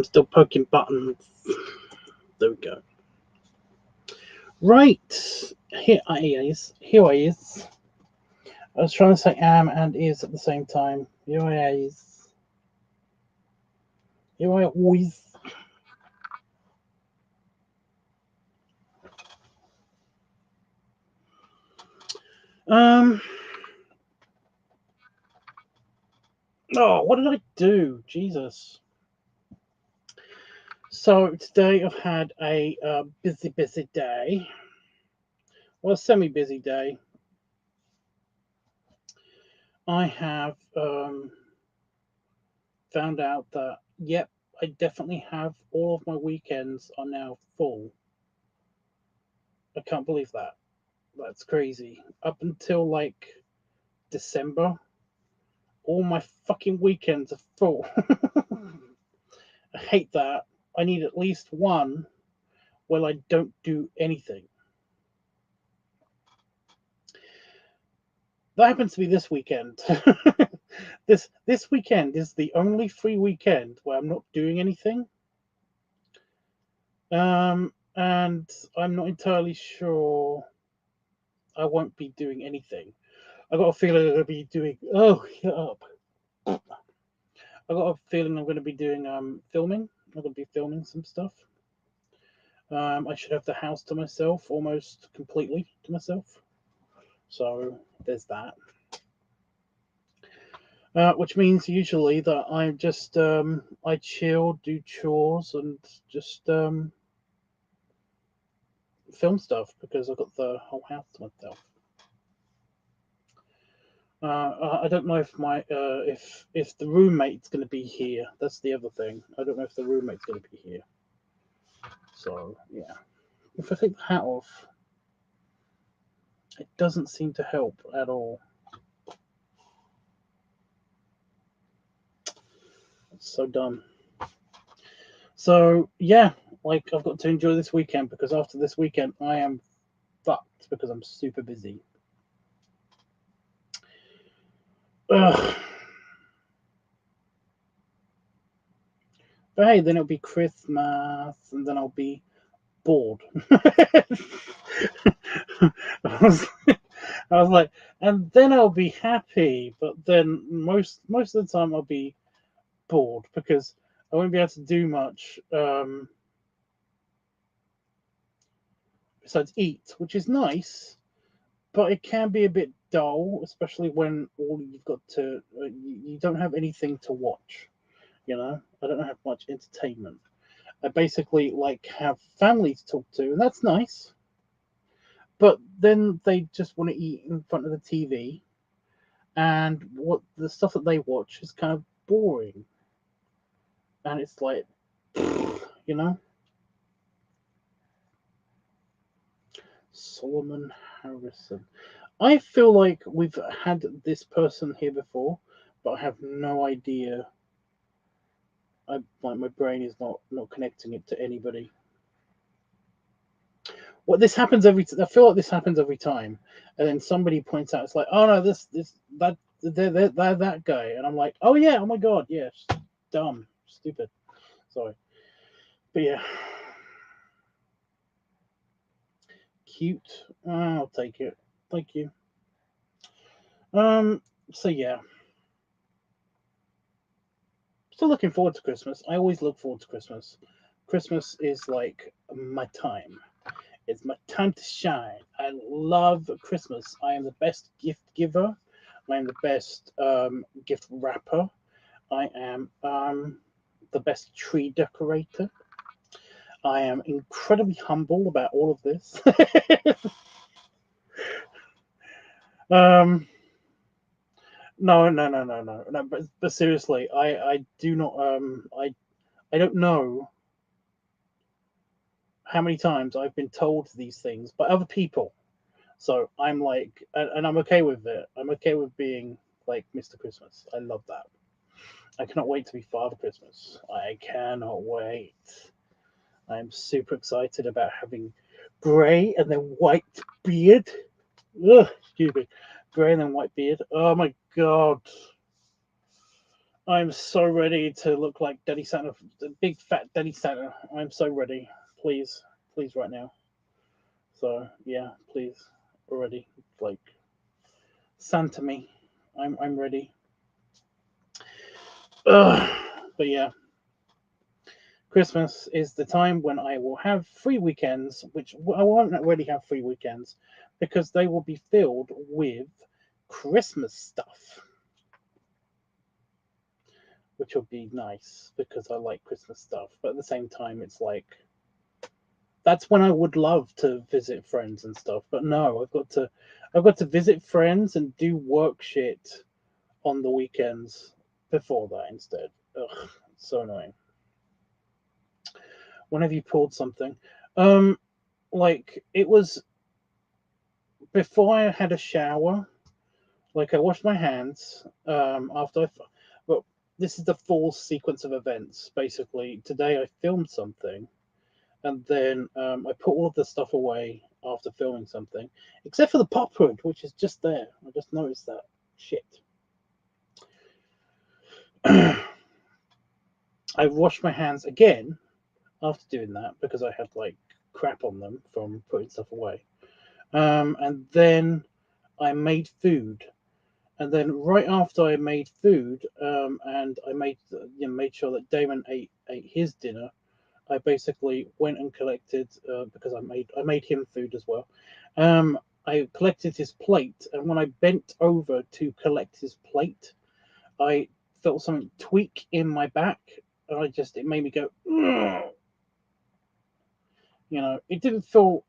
I'm still poking buttons. There we go. Right. Here I is. Here I is. I was trying to say am and is at the same time. Here I is. Here I always. Oh, what did I do? Jesus. So today I've had a busy day. Well, a semi-busy day. I have found out that, yep, I definitely have all of my weekends are now full. I can't believe that. That's crazy. Up until like December, all my fucking weekends are full. I hate that. I need at least one where I don't do anything. That happens to be this weekend. This weekend is the only free weekend where I'm not doing anything. And I'm not entirely sure I won't be doing anything. I got a feeling I'm going to be doing. Oh, shut up! I got a feeling I'm going to be doing filming. I'm going to be filming some stuff. I should have the house to myself, almost completely to myself. So there's that. Which means usually that I just I chill, do chores, and just film stuff because I've got the whole house to myself. I don't know if my if the roommate's going to be here. That's the other thing. I don't know if the roommate's going to be here. So yeah, if I take the hat off, it doesn't seem to help at all. It's so dumb. So yeah, like I've got to enjoy this weekend because after this weekend I am fucked because I'm super busy. Ugh. But hey, then it'll be Christmas, and then I'll be bored. I was like, and then I'll be happy, but then most of the time I'll be bored because I won't be able to do much besides eat, which is nice, but it can be a bit dull, especially when all you've got to you don't have anything to watch. You know, I don't have much entertainment. I basically like have family to talk to, and that's nice. But then they just want to eat in front of the TV, and what the stuff that they watch is kind of boring. And it's like, you know, Solomon Harrison. I feel like we've had this person here before, but I have no idea. My brain is not connecting it to anybody. Well, this happens I feel like this happens every time, and then somebody points out, it's like, oh no, that guy, and I'm like, oh yeah, oh my god, yes, dumb, stupid, sorry, but yeah, cute. I'll take it. Thank you. So yeah, still looking forward to Christmas. I always look forward to Christmas. Christmas is like my time. It's my time to shine. I love Christmas. I am the best gift giver. I am the best gift wrapper. I am the best tree decorator. I am incredibly humble about all of this. No. But seriously, I do not I don't know how many times I've been told these things by other people. So I'm like, and I'm okay with it. I'm okay with being like Mr. Christmas. I love that. I cannot wait to be Father Christmas. I cannot wait. I'm super excited about having grey and then white beard. Ugh, excuse me. Grey and then white beard. Oh my god. I'm so ready to look like Daddy Santa, the big fat Daddy Santa. I'm so ready. Please, please, right now. So yeah, please, already like Santa me. I'm ready. Ugh. But yeah, Christmas is the time when I will have free weekends, which I won't really have free weekends because they will be filled with Christmas stuff, which will be nice because I like Christmas stuff. But at the same time, it's like that's when I would love to visit friends and stuff. But no, I've got to visit friends and do work shit on the weekends before that instead. Ugh, so annoying. When have you pulled something? Um, like it was before I had a shower. Like I washed my hands after well, this is the full sequence of events. Basically, today I filmed something, and then I put all of the stuff away after filming something, except for the pop hood, which is just there. I just noticed that shit. I washed my hands again after doing that because I had like crap on them from putting stuff away. And then I made food, and then right after I made food, and I made sure that Damon ate his dinner. I basically went and collected because I made him food as well. I collected his plate, and when I bent over to collect his plate, I felt something tweak in my back, and it made me go. Ugh. It didn't feel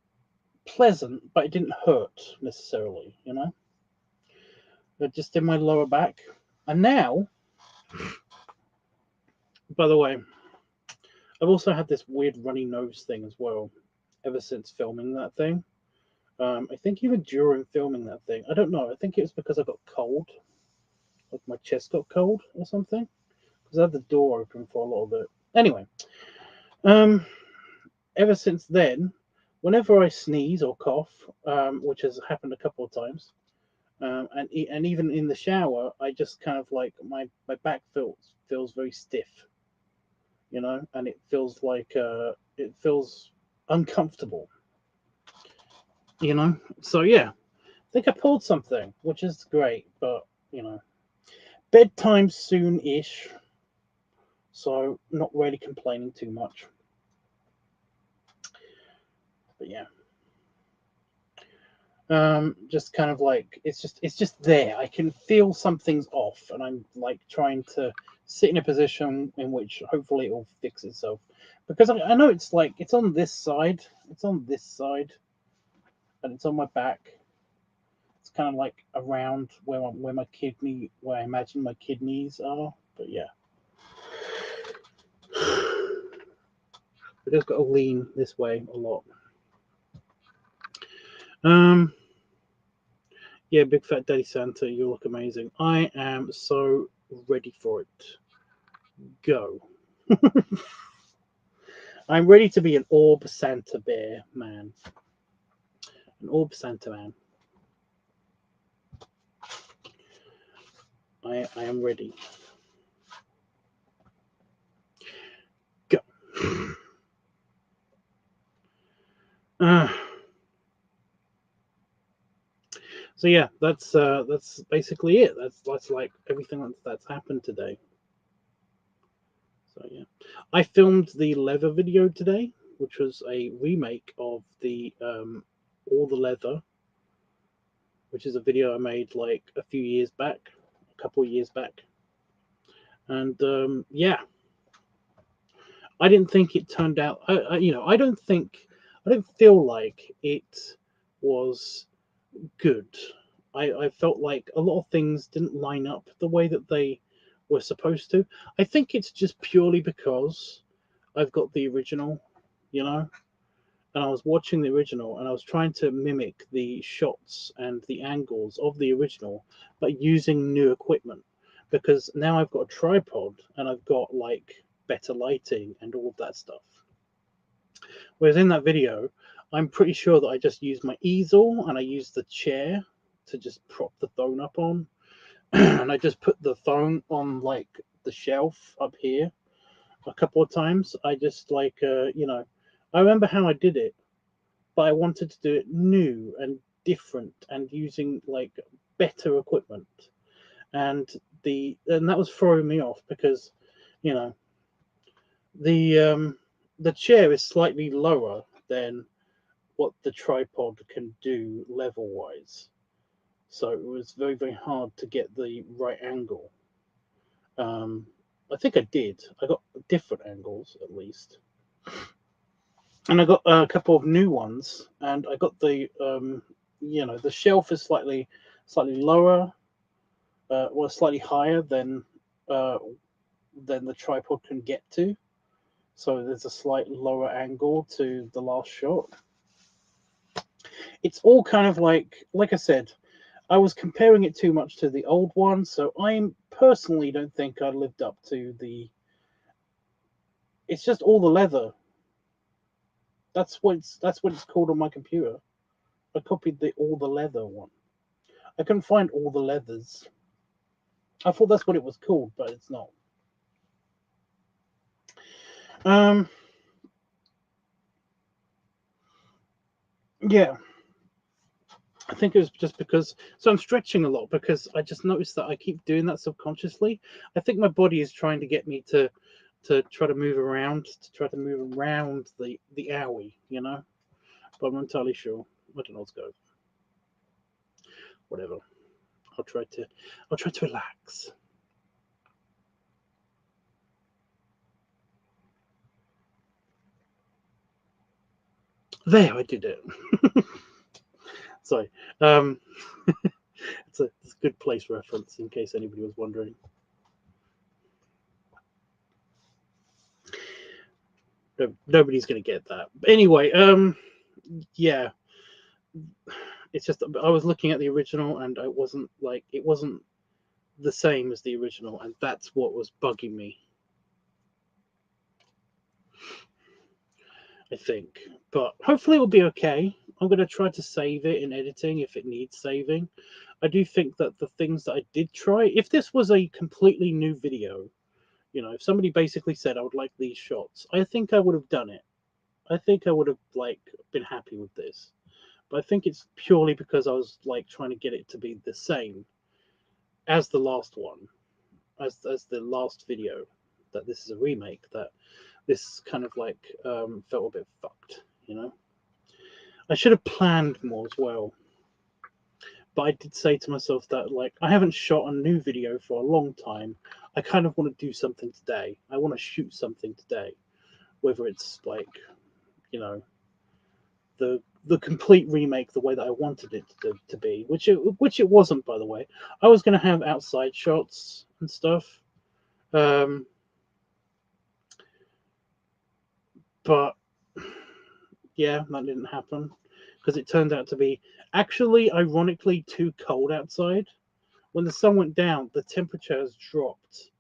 pleasant, but it didn't hurt necessarily. Just in my lower back. And now, by the way, I've also had this weird runny nose thing as well, ever since filming that thing. I think even during filming that thing, I don't know. I think it was because I got cold, like my chest got cold or something. Because I had the door open for a lot of it. Anyway, um, ever since then, whenever I sneeze or cough, which has happened a couple of times, and even in the shower, I just kind of like my back feels very stiff, and it feels like it feels uncomfortable, So yeah, I think I pulled something, which is great, but bedtime soon-ish, so not really complaining too much. But yeah, just kind of like it's just there. I can feel something's off, and I'm like trying to sit in a position in which hopefully it will fix itself, because I know it's like it's on this side, and it's on my back. It's kind of like around where I imagine my kidneys are. But yeah, I just got to lean this way a lot. Yeah, Big Fat Daddy Santa, you look amazing. I am so ready for it. Go. I'm ready to be an Orb Santa Bear man. An Orb Santa man. I am ready. Go. So yeah, that's basically it. That's like everything that's happened today. So yeah, I filmed the leather video today, which was a remake of the All the Leather, which is a video I made like a couple of years back, and yeah, I didn't think it turned out. I don't feel like it was good. I felt like a lot of things didn't line up the way that they were supposed to. I think it's just purely because I've got the original, and I was watching the original and I was trying to mimic the shots and the angles of the original, but using new equipment. Because now I've got a tripod and I've got like better lighting and all of that stuff. Whereas in that video, I'm pretty sure that I just used my easel and I used the chair to just prop the phone up on. And I just put the phone on like the shelf up here a couple of times. I just like, I remember how I did it, but I wanted to do it new and different and using like better equipment. And that was throwing me off because, you know, the chair is slightly lower than what the tripod can do level wise. So it was very, very hard to get the right angle. I think I did. I got different angles at least. And I got a couple of new ones, and I got the the shelf is slightly lower, or slightly higher than the tripod can get to. So there's a slight lower angle to the last shot. It's all kind of like I said, I was comparing it too much to the old one, so I personally don't think I lived up to the. It's just all the leather. That's what it's called on my computer. I copied the all the leather one. I couldn't find all the leathers. I thought that's what it was called, but it's not. Yeah. I think it was just because, so I'm stretching a lot because I just noticed that I keep doing that subconsciously. I think my body is trying to get me to try to move around, the owie, But I'm not entirely sure. I don't know what's going on. Whatever. I'll try to relax. There, I did it. Sorry. It's a good place reference in case anybody was wondering. Nobody's going to get that. But anyway, yeah. It's just I was looking at the original and it wasn't the same as the original, and that's what was bugging me. I think, but hopefully it will be okay. I'm going to try to save it in editing if it needs saving. I do think that the things that I did try, if this was a completely new video, if somebody basically said I would like these shots, I think I would have done it. I think I would have been happy with this. But I think it's purely because I was trying to get it to be the same as the last one, as the last video, that this is a remake, that this kind of felt a bit fucked, I should have planned more as well. But I did say to myself that I haven't shot a new video for a long time. I kind of want to do something today. I want to shoot something today, whether it's the complete remake the way that I wanted it to be, which it wasn't, by the way. I was going to have outside shots and stuff, but yeah, that didn't happen because it turned out to be actually, ironically, too cold outside. When the sun went down, the temperature has dropped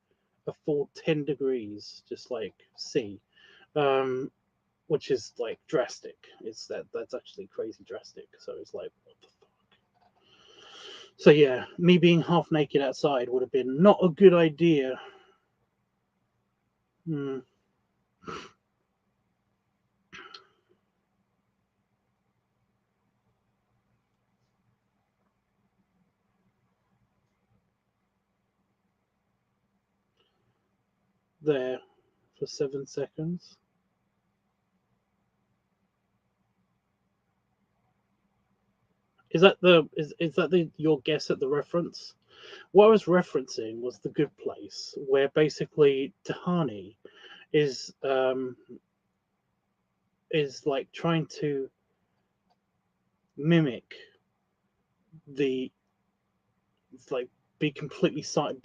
a full 10 degrees, just C, which is drastic. That's actually crazy drastic. So it's what the fuck. So yeah, me being half naked outside would have been not a good idea. There for 7 seconds. Is that your guess at the reference? What I was referencing was The Good Place, where basically Tahani is trying to mimic being completely silent,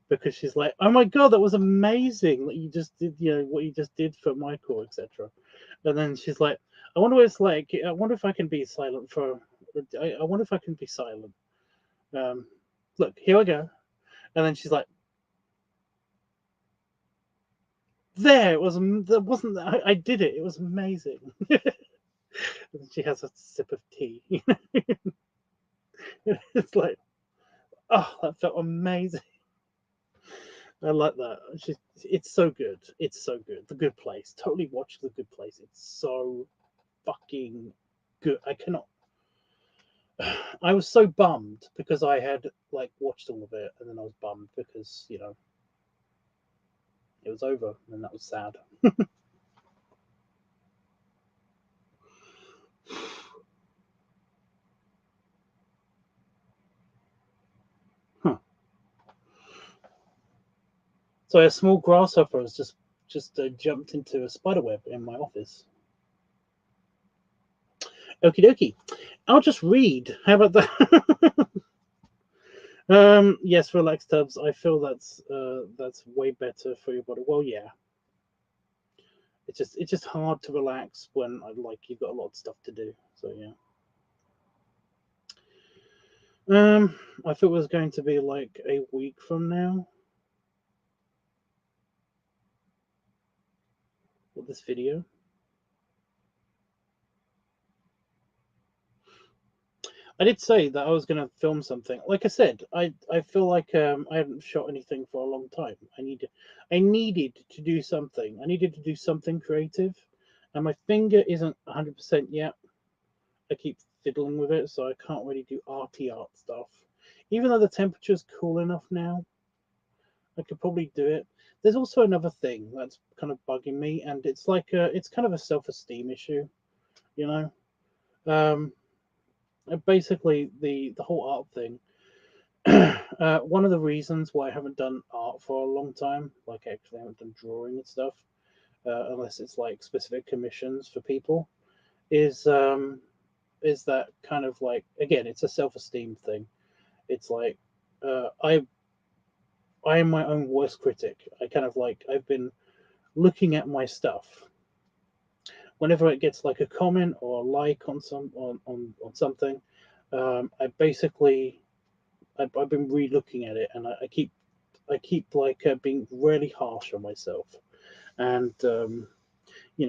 because she's like, oh my god, that was amazing that you just did, what you just did for Michael, etc. And then she's like, I wonder what it's like. I wonder if I can be silent for. I wonder if I can be silent. Look, here I go. And then she's like, there it was. That wasn't. I did it. It was amazing. And she has a sip of tea. It's like, Oh, that felt amazing. I like that. It's so good. It's so good. The Good Place. Totally watch The Good Place. It's so fucking good. I cannot. I was so bummed because I had like watched all of it, and then I was bummed because it was over, and that was sad. Huh. So a small grasshopper has just jumped into a spider web in my office. Okie dokie. I'll just read. How about that? Yes, relax, Tubbs. I feel that's way better for your body. Well, yeah. It's just hard to relax when like you've got a lot of stuff to do. So yeah. I thought it was going to be like a week from now. With this video. I did say that I was going to film something. Like I said, I feel like I haven't shot anything for a long time. I needed to do something. I needed to do something creative, and my finger isn't 100% yet. I keep fiddling with it, so I can't really do arty art stuff. Even though the temperature's cool enough now, I could probably do it. There's also another thing that's kind of bugging me, and it's kind of a self-esteem issue, you know. Um, Basically, the whole art thing. One of the reasons why I haven't done art for a long time, like actually I haven't done drawing and stuff, unless it's like specific commissions for people, is is that kind of like again, it's a self-esteem thing. It's like I am my own worst critic. I kind of like I've been looking at my stuff whenever it gets like a comment or a like on on something. I basically I've been re-looking at it, and I keep like being really harsh on myself. And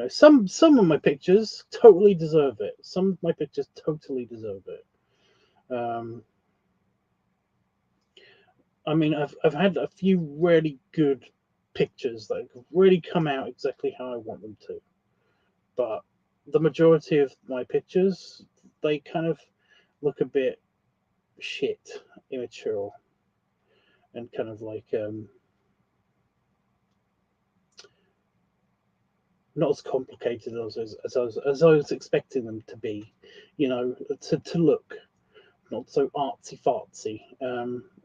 some of my pictures totally deserve it. Some of my pictures totally deserve it. Um, I mean, I've had a few really good pictures that have really come out exactly how I want them to, but the majority of my pictures they kind of look a bit shit, immature, and kind of like not as complicated as I was expecting them to be, to look not so artsy fartsy.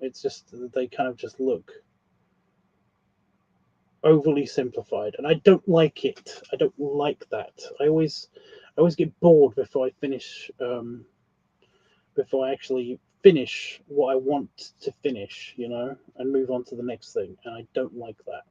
It's just they kind of just look overly simplified, and I don't like it. I don't like that. I always get bored before I actually finish what I want to finish, and move on to the next thing, and I don't like that.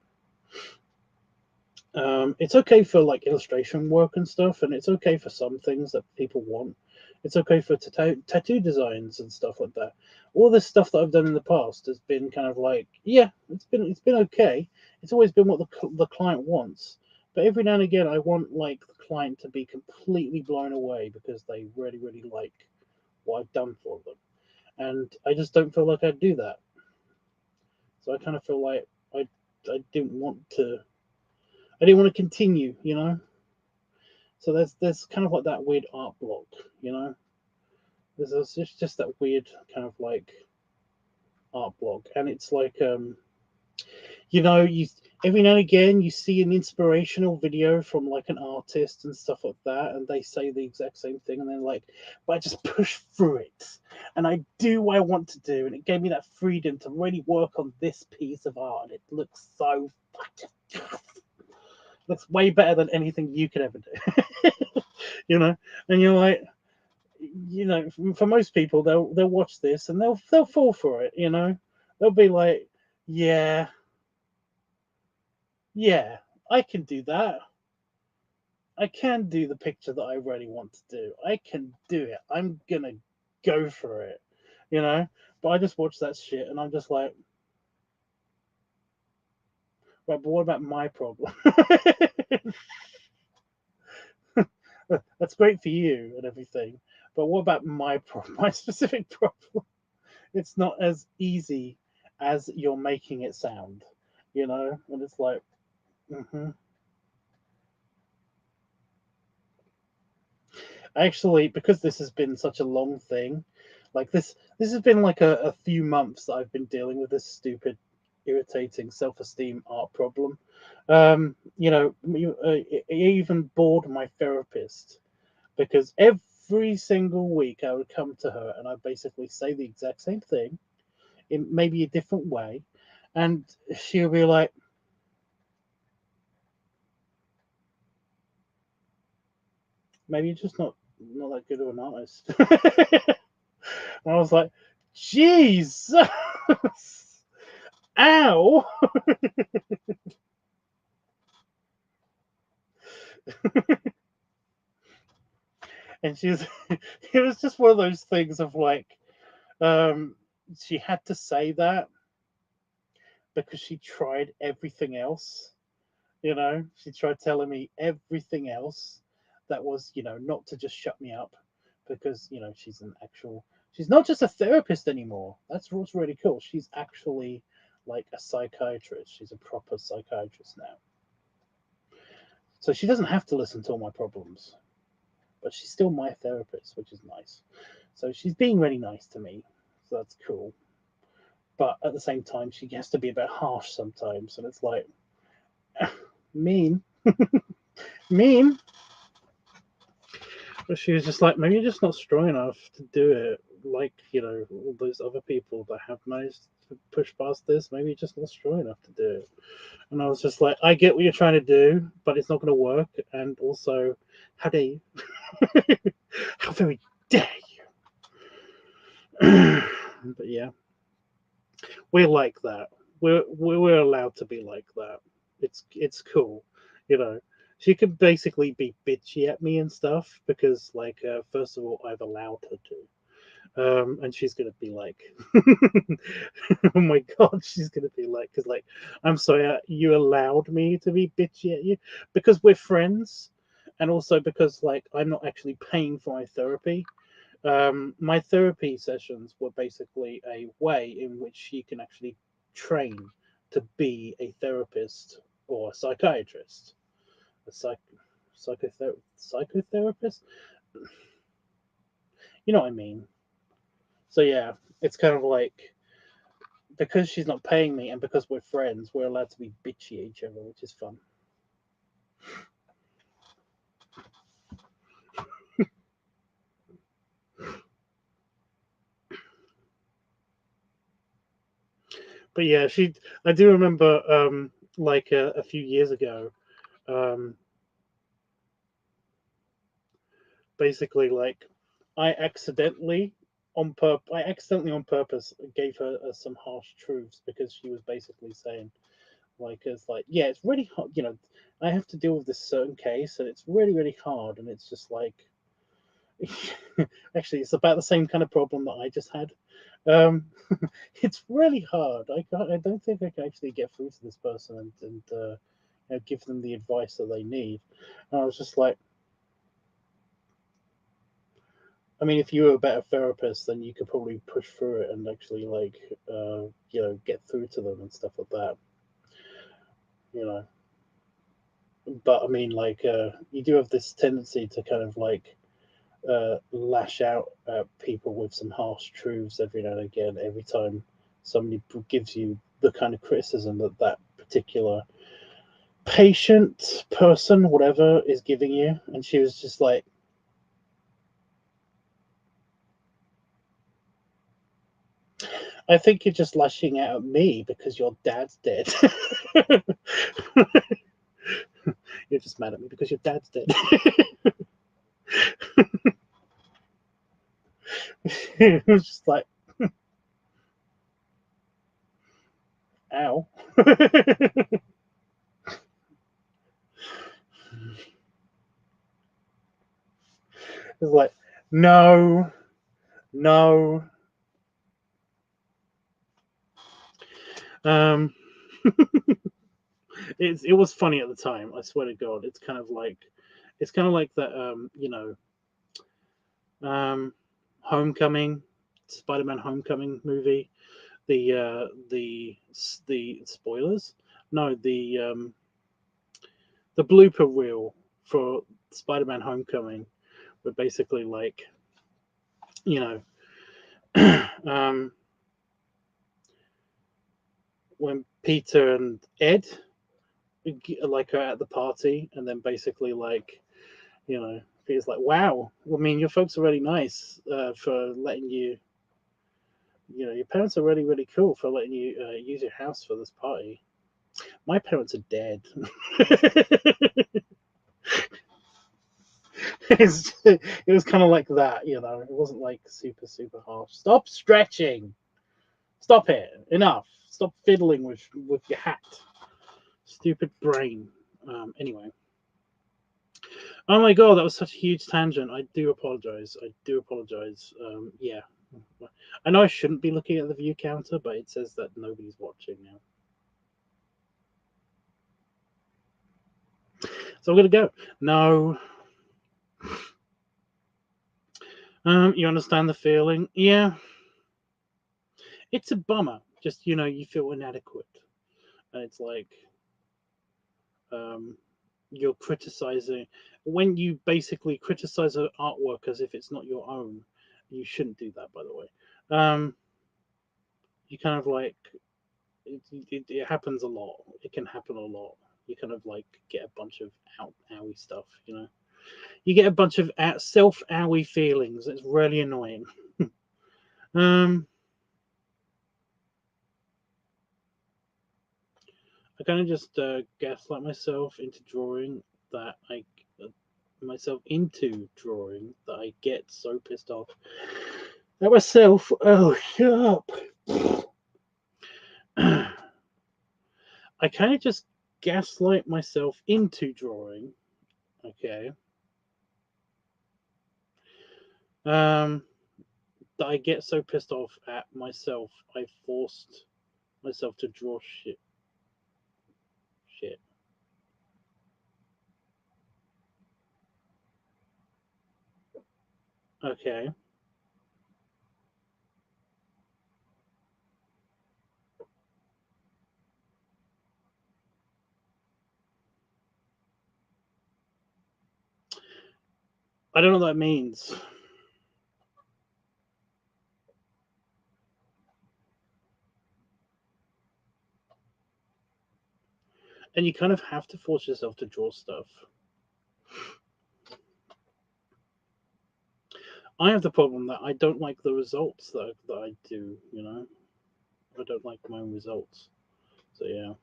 It's okay for like illustration work and stuff, and it's okay for some things that people want. It's okay for tattoo designs and stuff like that. All this stuff that I've done in the past has been kind of like, yeah, it's been okay. It's always been what the client wants. But every now and again, I want like the client to be completely blown away because they really, really like what I've done for them, and I just don't feel like I'd do that. So I kind of feel like I didn't want to. I didn't want to continue, So there's kind of like that weird art block, you know. There's just that weird kind of like art block, and it's like you every now and again you see an inspirational video from like an artist and stuff like that, and they say the exact same thing, and they're like, "But I just push through it, and I do what I want to do, and it gave me that freedom to really work on this piece of art, and it looks so fucking." Looks way better than anything you could ever do, And you're like, for most people, they'll watch this and they'll fall for it, They'll be like, yeah, yeah, I can do that. I can do the picture that I really want to do. I can do it. I'm gonna go for it, you know. But I just watch that shit and I'm just like, right, but what about my problem? That's great for you and everything, but what about my problem? My specific problem it's not as easy as you're making it sound, and it's like, hmm actually, because this has been such a long thing, like this has been like a few months that I've been dealing with this stupid, irritating self-esteem art problem. It even bored my therapist because every single week I would come to her and I'd basically say the exact same thing in maybe a different way, and she would be like, maybe you're just not that good of an artist. And I was like, jeez, ow. And she was it was just one of those things of like, um she had to say that because she tried everything else. She tried telling me everything else that was, not to just shut me up, because she's not just a therapist anymore. That's what's really cool. She's actually like a psychiatrist. She's a proper psychiatrist now. So she doesn't have to listen to all my problems, but she's still my therapist, which is nice. So she's being really nice to me. So that's cool. But at the same time, she has to be a bit harsh sometimes, and it's like, mean, mean. But she was just like, maybe you're just not strong enough to do it. Like, all those other people that have managed to push past this, maybe you're just not strong enough to do it. And I was just like, I get what you're trying to do, but it's not going to work. And also, how dare you? How very dare you? But yeah, we're like that. We're allowed to be like that. It's cool, you know. She could basically be bitchy at me and stuff because, like, first of all, I've allowed her to, and she's gonna be like, "Oh my god," she's gonna be like, "Cause like, I'm sorry, you allowed me to be bitchy at you because we're friends, and also because like I'm not actually paying for my therapy." My therapy sessions were basically a way in which she can actually train to be a therapist or a psychiatrist, a psychotherapist. You know what I mean? So yeah, it's kind of like, because she's not paying me and because we're friends, we're allowed to be bitchy at each other, which is fun. But yeah, I do remember, like a few years ago, um, basically like I accidentally on purpose gave her some harsh truths because she was basically saying like, it's like, yeah, it's really hard, I have to deal with this certain case and it's really really hard, and it's just like, actually it's about the same kind of problem that I just had. um it's really hard. I don't think I can actually get through to this person and give them the advice that they need. And I was just like, I mean, if you were a better therapist, then you could probably push through it and actually, like, get through to them and stuff like that. You know, but I mean, like, you do have this tendency to kind of like lash out at people with some harsh truths every now and again. Every time somebody gives you the kind of criticism that that particular patient, person, whatever, is giving you, and she was just like, I think you're just lashing out at me because your dad's dead. You're just mad at me because your dad's dead. It was just like, ow. It's like, no, no. Um, it was funny at the time. I swear to God, it's kind of like that. Homecoming Spider-Man Homecoming movie, the spoilers, no, the blooper reel for Spider-Man Homecoming, were basically like, you know, when Peter and Ed like are at the party, and then basically like, Peter's like, wow, I mean, your folks are really nice for letting you, your parents are really, really cool for letting you use your house for this party. My parents are dead. It was kind of like that, It wasn't like super, super harsh. Stop stretching. Stop it. Enough. Stop fiddling with your hat. Stupid brain. Anyway. Oh my god, that was such a huge tangent. I do apologize. Yeah. I know I shouldn't be looking at the view counter, but it says that nobody's watching now. So I'm going to go. No. You understand the feeling? Yeah. It's a bummer. Just, you feel inadequate. And it's like, you're criticizing. When you basically criticize an artwork as if it's not your own, you shouldn't do that, by the way. You kind of like, it happens a lot. It can happen a lot. You kind of like get a bunch of owie stuff, You get a bunch of self-owie feelings. It's really annoying. I kind of just gaslight myself into drawing that I get so pissed off at myself. Oh, shut up. I kind of just gaslight myself into drawing. Okay. That I get so pissed off at myself, I forced myself to draw shit. Okay. I don't know what that means. And you kind of have to force yourself to draw stuff. I have the problem that I don't like the results that I do, I don't like my own results. So, yeah.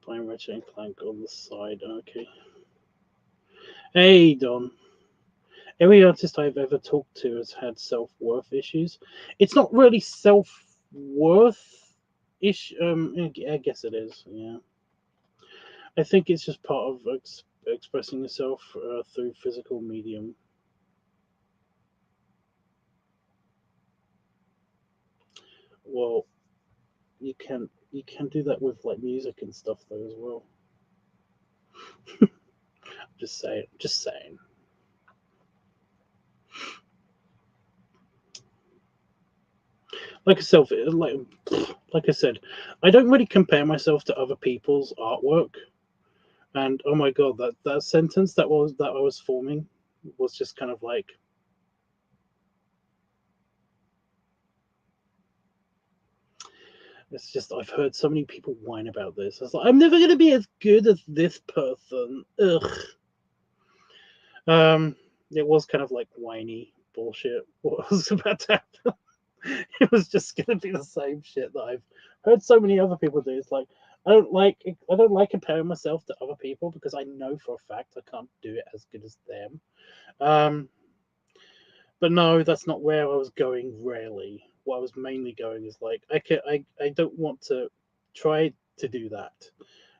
Playing Ratchet and Clank on the side. Okay. Hey, Don. Every artist I've ever talked to has had self-worth issues. It's not really self-worth issue. I guess it is. Yeah. I think it's just part of expressing yourself through physical medium. Well, you can do that with like music and stuff though as well. Just saying. Like I said, I don't really compare myself to other people's artwork. And oh my god, that sentence that I was forming was just kind of like, it's just, I've heard so many people whine about this. I was like, I'm never gonna be as good as this person. Ugh. It was kind of like whiny bullshit. What was about to happen? It was just gonna be the same shit that I've heard so many other people do. It's like, I don't like comparing myself to other people because I know for a fact I can't do it as good as them. But no, that's not where I was going. Really, what I was mainly going is like, I don't want to try to do that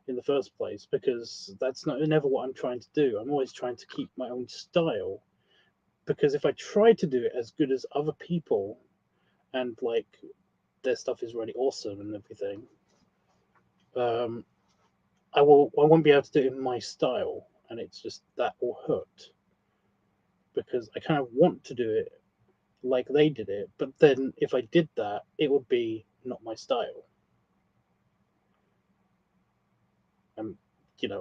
in the first place because that's never what I'm trying to do. I'm always trying to keep my own style, because if I try to do it as good as other people, and like their stuff is really awesome and everything, I won't be able to do it in my style, and it's just that will hurt because I kind of want to do it like they did it, but then if I did that, it would be not my style. I'm,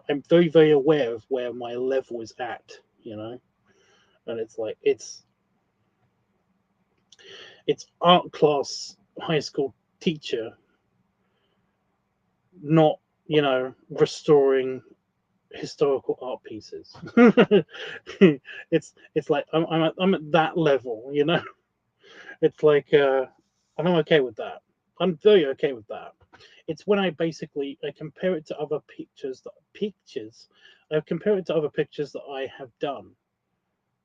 I'm very, very aware of where my level is at, and it's like it's art class high school teacher, not restoring historical art pieces. It's like I'm at that level, It's like and I'm okay with that. I'm very okay with that. It's when I compare it to other I compare it to other pictures that I have done,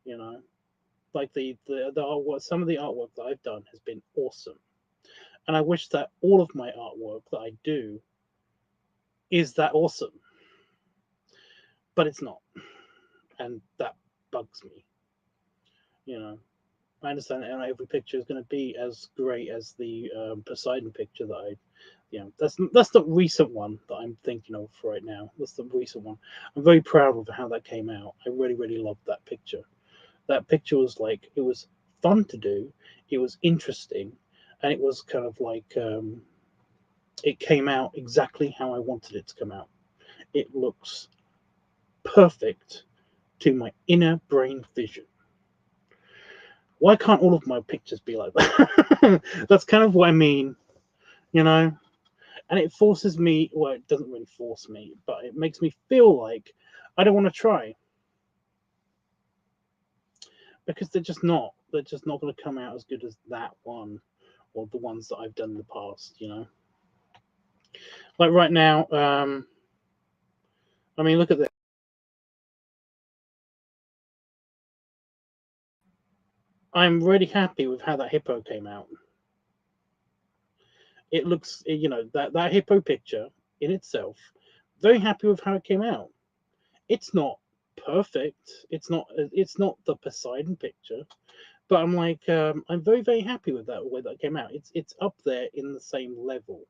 you know. Like the artwork, some of the artwork that I've done has been awesome. And I wish that all of my artwork that I do is that awesome. But it's not. And that bugs me. I understand that not every picture is going to be as great as the Poseidon picture that that's the recent one that I'm thinking of right now. That's the recent one. I'm very proud of how that came out. I really, really loved that picture. That picture was like, it was fun to do. It was interesting, and it was kind of like it came out exactly how I wanted it to come out. It looks perfect to my inner brain vision. Why can't all of my pictures be like that? That's kind of what I mean, and it forces me, well, it doesn't really force me, but it makes me feel like I don't want to try, because they're just not going to come out as good as that one or the ones that I've done in the past. Like right now, I mean, look at this. I'm really happy with how that hippo came out. It looks, that hippo picture in itself, very happy with how it came out. It's not perfect. It's not the Poseidon picture, but I'm like, I'm very, very happy with that way that came out. It's up there in the same level.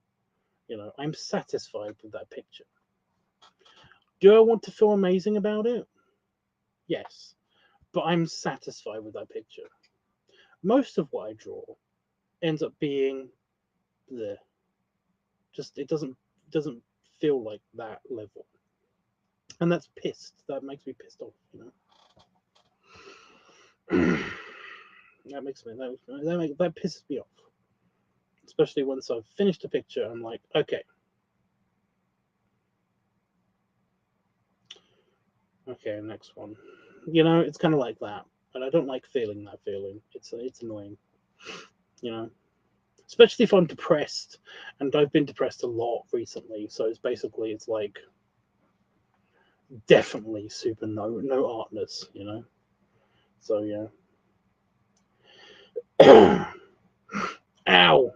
I'm satisfied with that picture. Do I want to feel amazing about it? Yes, but I'm satisfied with that picture. Most of what I draw ends up being the just it doesn't feel like that level, and that's pissed. That makes me pissed off. That pisses me off, especially once I've finished a picture. I'm like, okay, next one. It's kind of like that, and I don't like feeling that feeling. It's annoying, especially if I'm depressed, and I've been depressed a lot recently. So it's like definitely super no artness, So yeah. Ow.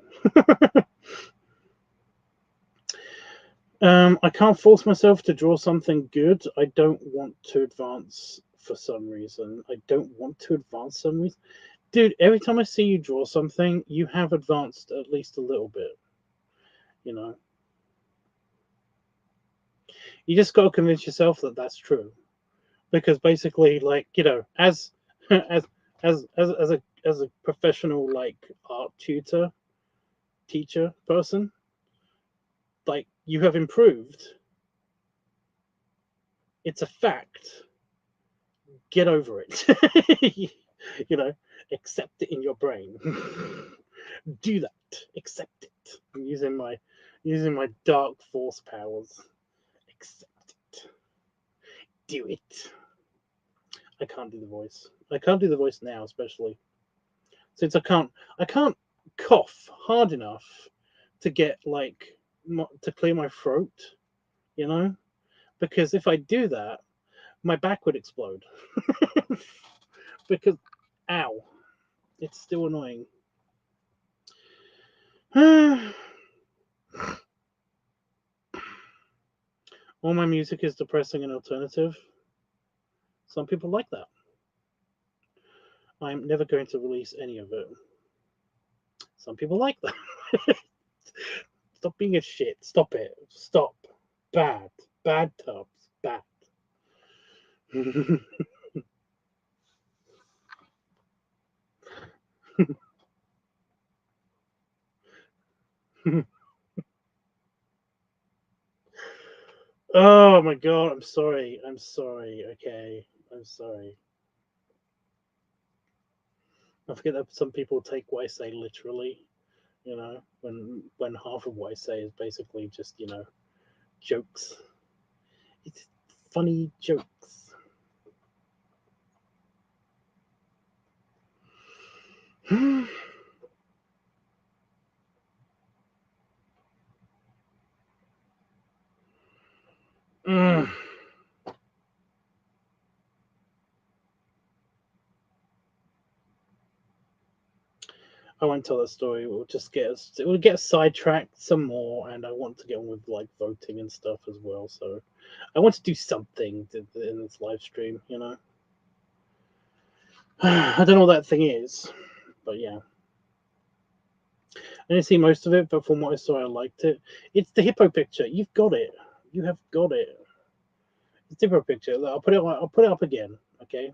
I can't force myself to draw something good. I don't want to advance for some reason. Dude, every time I see you draw something, you have advanced at least a little bit. You just got to convince yourself that that's true, because basically, like, as as as a professional, like, art teacher person, like, you have improved. It's a fact. Get over it. Accept it in your brain. Do that. Accept it. I'm using my dark force powers. Accept it. Do it. I can't do the voice. I can't do the voice now, especially since I can't cough hard enough to get to clear my throat. Because if I do that, my back would explode. Because, ow, it's still annoying. All my music is depressing and alternative. Some people like that. I'm never going to release any of it. Some people like that. Stop being a shit. Stop it. Stop. Bad. Bad Tubbs. Bad. Oh my god, I'm sorry. I'm sorry. Okay. I'm sorry. I forget that some people take what I say literally, when half of what I say is basically just, jokes. It's funny jokes. Mm. I won't tell that story. It will get us sidetracked some more, and I want to get on with like voting and stuff as well. So I want to do something in this live stream. I don't know what that thing is, but yeah, I didn't see most of it, but from what I saw, I liked it. It's the hippo picture. You've got it. You have got it. It's the hippo picture. I'll put it. I'll put it up again. Okay.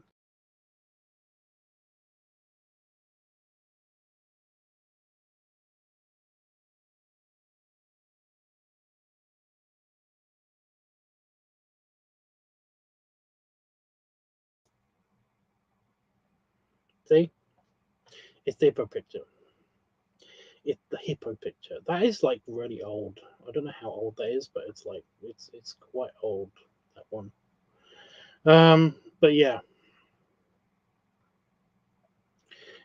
See, it's the hippo picture. It's the hippo picture. That is like really old. I don't know how old that is, but it's quite old. That one. But yeah,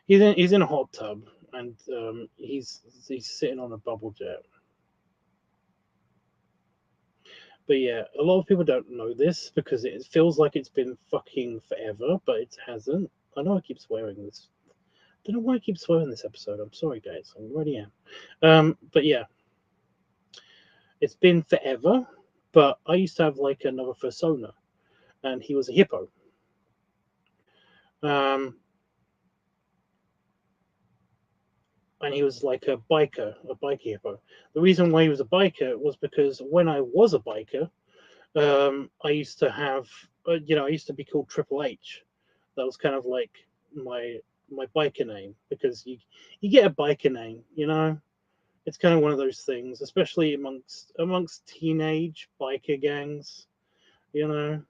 he's in a hot tub, and he's sitting on a bubble jet. But yeah, a lot of people don't know this because it feels like it's been fucking forever, but it hasn't. I know I keep swearing this. I don't know why I keep swearing this episode. I'm sorry, guys. I really am. But yeah, it's been forever. But I used to have like another persona, and he was a hippo. Um, and he was like a biker hippo. The reason why he was a biker was because when I was a biker, I used to have, I used to be called Triple H. That was kind of like my my biker name because you get a biker name, It's kind of one of those things, especially amongst teenage biker gangs, you know.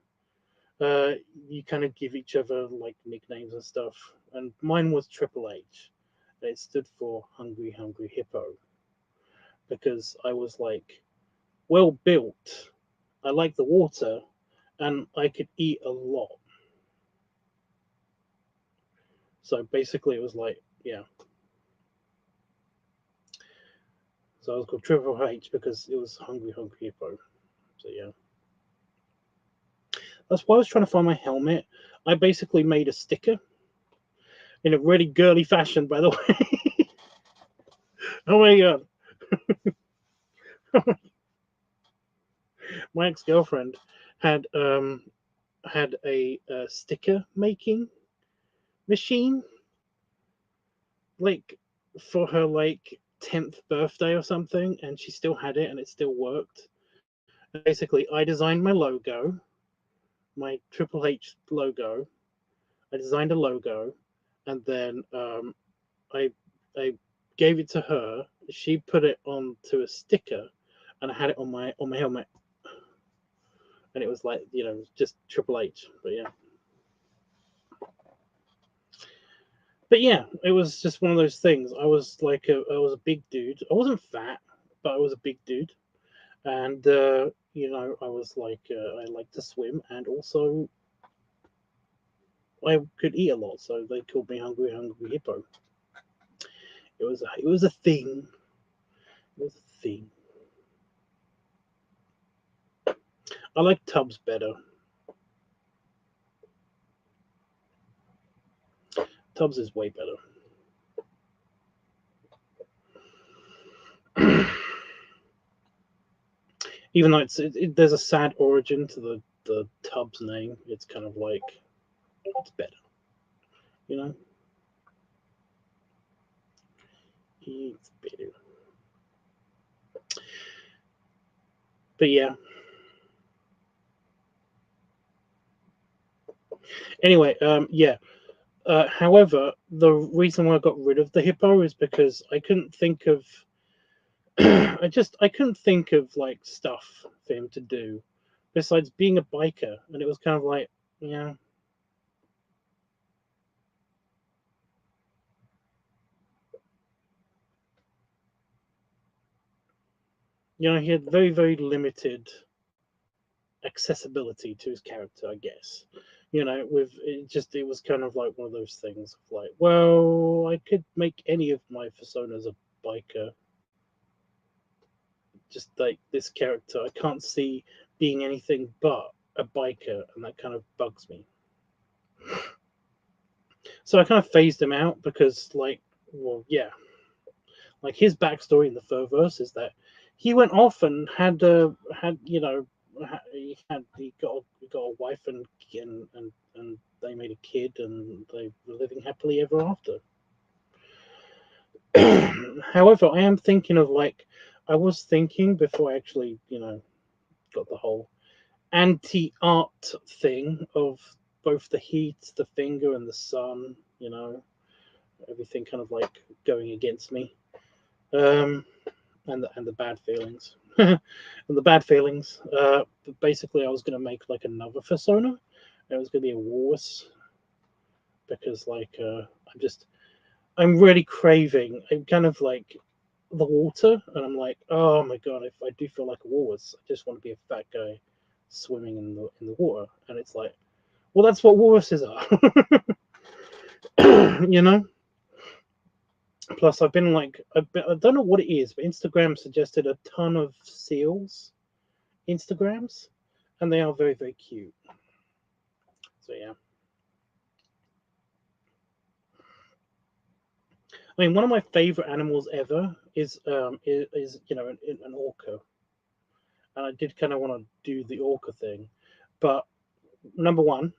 Uh, you kind of give each other like nicknames and stuff, and mine was Triple H. It stood for Hungry Hungry Hippo because I was like well built. I liked the water, and I could eat a lot. So basically, it was like, yeah. So I was called Triple H because it was Hungry Hungry Hippo. So yeah, that's why I was trying to find my helmet. I basically made a sticker in a really girly fashion, by the way. Oh my god, my ex girlfriend had had a sticker making machine like for her like 10th birthday or something, and she still had it and it still worked. And basically, I designed my logo, my Triple H logo. I designed a logo, and then I I gave it to her. She put it onto a sticker, and I had it on my helmet, and it was like just Triple H. But yeah, it was just one of those things. I was a big dude. I wasn't fat, but I was a big dude, and I was I liked to swim, and also I could eat a lot, so they called me Hungry Hungry Hippo. It was a thing. It was a thing. I like Tubbs better. Tubbs is way better. Even though there's a sad origin to the Tubbs name, it's kind of like it's better, you know. It's better. But yeah, Anyway, yeah. However, the reason why I got rid of the hippo is because I couldn't think of I couldn't think of like stuff for him to do besides being a biker, and it was kind of like, yeah, he had very limited accessibility to his character, I guess. With it was kind of like one of those things of like, well, I could make any of my personas a biker, just like this character. I can't see being anything but a biker, and that kind of bugs me. So I kind of phased him out because, like, well, yeah, like his backstory in the Furverse is that he went off and had he got a wife and they made a kid and they were living happily ever after. However, I am thinking of like I was thinking before I actually got the whole anti-art thing of both the heat, the finger, and the sun. Everything kind of like going against me. And the bad feelings. And the bad feelings. But basically, I was going to make like another persona. It was going to be a walrus because I'm really craving. I'm kind of like the water, and I'm like, oh my god, if I do feel like a walrus, I just want to be a fat guy swimming in the water. And it's like, well, that's what walruses are. you know. Plus, I've been like, I don't know what it is, but Instagram suggested a ton of seals Instagrams, and they are very cute. So yeah, I mean, one of my favorite animals ever is an orca, and I did kind of want to do the orca thing, but number one,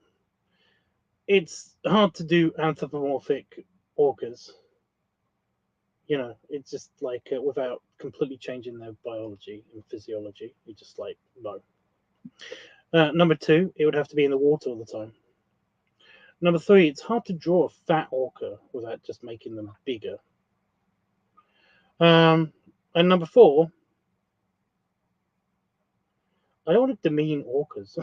it's hard to do anthropomorphic orcas. It's just like without completely changing their biology and physiology. You just like no. Number two, it would have to be in the water all the time. Number three, it's hard to draw a fat orca without just making them bigger. And number four, I don't want to demean orcas.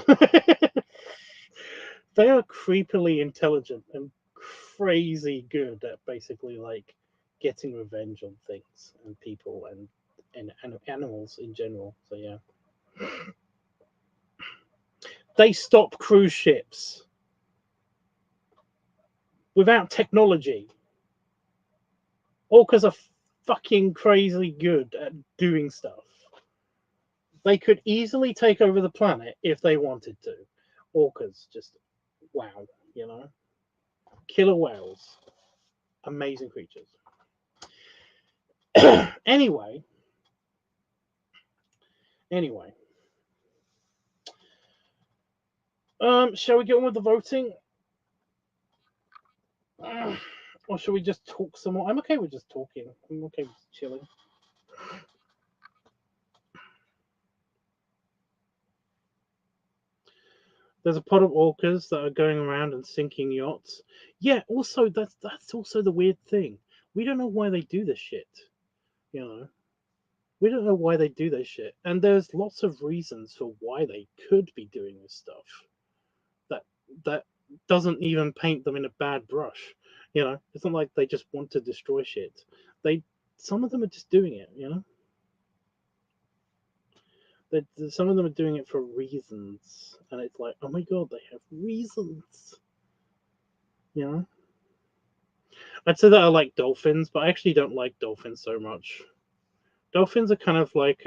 They are creepily intelligent and crazy good at basically like getting revenge on things and people and animals in general. So yeah, they stop cruise ships without technology. Orcas are fucking crazy good at doing stuff. They could easily take over the planet if they wanted to. Orcas just wow, killer whales, amazing creatures. anyway, anyway, shall we get on with the voting? Or should we just talk some more? I'm okay with just talking. I'm okay with chilling. There's a pot of orcas that are going around and sinking yachts. Yeah, also that's also the weird thing. We don't know why they do this shit. You know, we don't know why they do this shit, and there's lots of reasons for why they could be doing this stuff. That that doesn't even paint them in a bad brush. It's not like they just want to destroy shit. They Some of them are just doing it. Some of them are doing it for reasons, and it's like, oh my god, they have reasons. You know, I'd say that I like dolphins, but I actually don't like dolphins so much. Dolphins are kind of like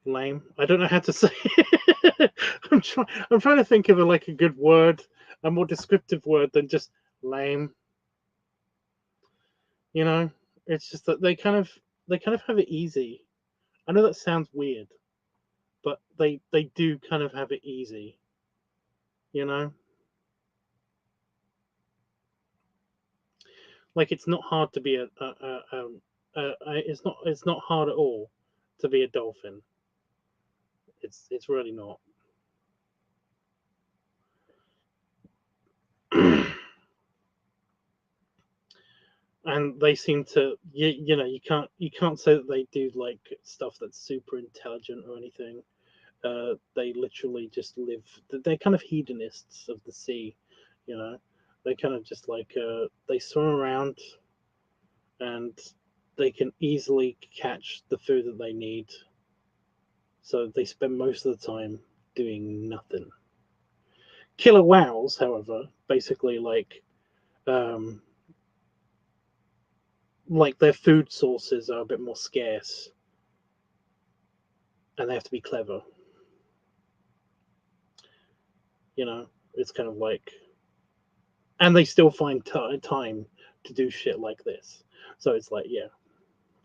lame. I don't know how to say it. I'm trying to think of a good word, a more descriptive word than just lame. It's just that they kind of have it easy. I know that sounds weird, but they do kind of have it easy. You know, like it's not hard to be it's not hard at all to be a dolphin. It's really not. And they seem to, you know, you can't say that they do like stuff that's super intelligent or anything. They literally just live. They're kind of hedonists of the sea, you know. They kind of just like they swim around, and they can easily catch the food that they need. So they spend most of the time doing nothing. Killer whales, however, basically um, like their food sources are a bit more scarce, and they have to be clever. You know, it's kind of like, and they still find time to do shit like this. So it's like, yeah,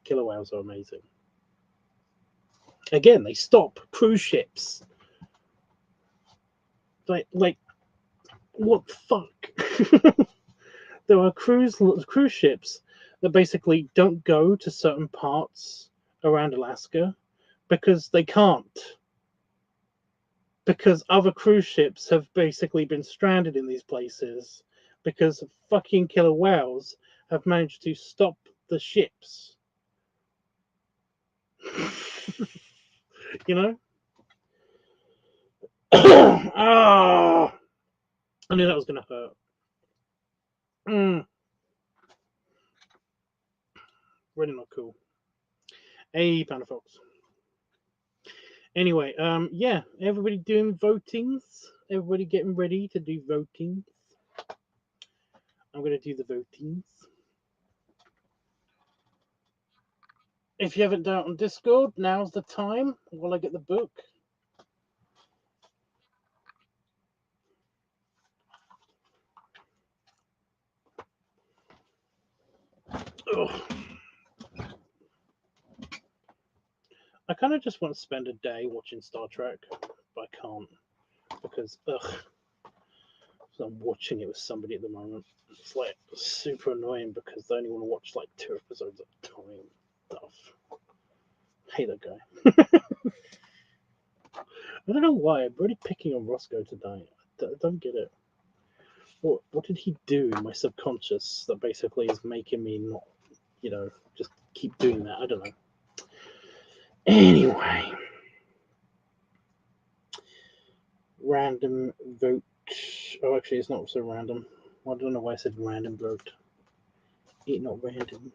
killer whales are amazing. Again, they stop cruise ships. Like what the fuck? There are cruise ships that basically don't go to certain parts around Alaska because they can't. Because other cruise ships have basically been stranded in these places because fucking killer whales have managed to stop the ships. You know? Oh, I knew that was going to hurt. Really not cool. Hey, Panda Fox. Anyway, yeah, everybody doing votings. Everybody getting ready to do votings. I'm going to do the votings. If you haven't done it on Discord, now's the time while I get the book. Ugh. I kind of just want to spend a day watching Star Trek, but I can't because, so I'm watching it with somebody at the moment. It's like super annoying because they only want to watch like 2 episodes at a time. Stuff. Hate that guy. I don't know why. I'm really picking on Roscoe today. I don't get it. What did he do in my subconscious that basically is making me not, you know, just keep doing that? I don't know. Anyway, random vote. Oh, actually, it's not so random. I don't know why I said random vote. It's not random.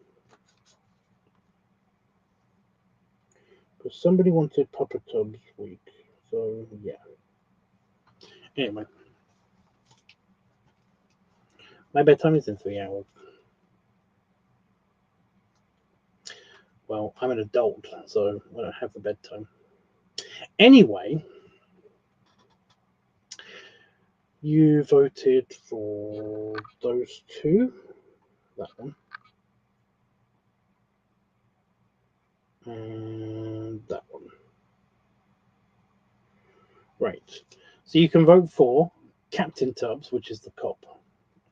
Because somebody wanted Papa Tubs week. So, yeah. Anyway. My bedtime is in 3 hours. Well, I'm an adult, so I don't have the bedtime. Anyway, you voted for those 2. That one. And that one. Right. So you can vote for Captain Tubbs, which is the cop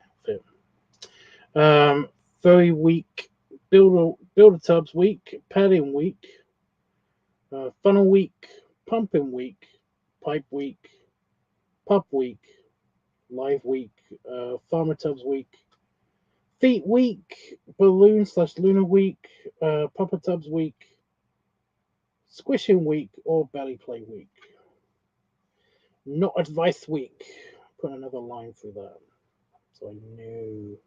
outfit. Very weak Builder Tubbs week, Padding week, Funnel week, Pumping week, Pipe week, Pup week, Live week, Farmer Tubbs week, Feet week, Balloon/Lunar week, Papa Tubbs week, Squishing week, or Belly Play week. Not Advice week. Put another line through that. So I know.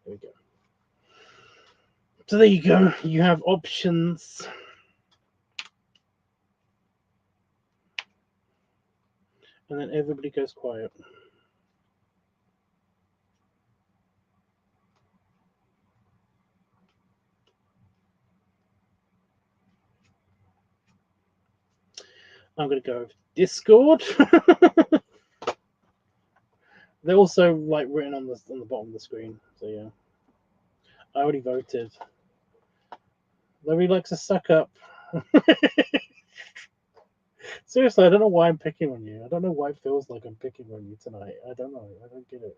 There we go. So there you go. You have options. And then everybody goes quiet. I'm going to go Discord. They're also like written on the bottom of the screen. So yeah, I already voted. Nobody likes to suck up. Seriously, I don't know why I'm picking on you. I don't know why it feels like I'm picking on you tonight. I don't know. I don't get it.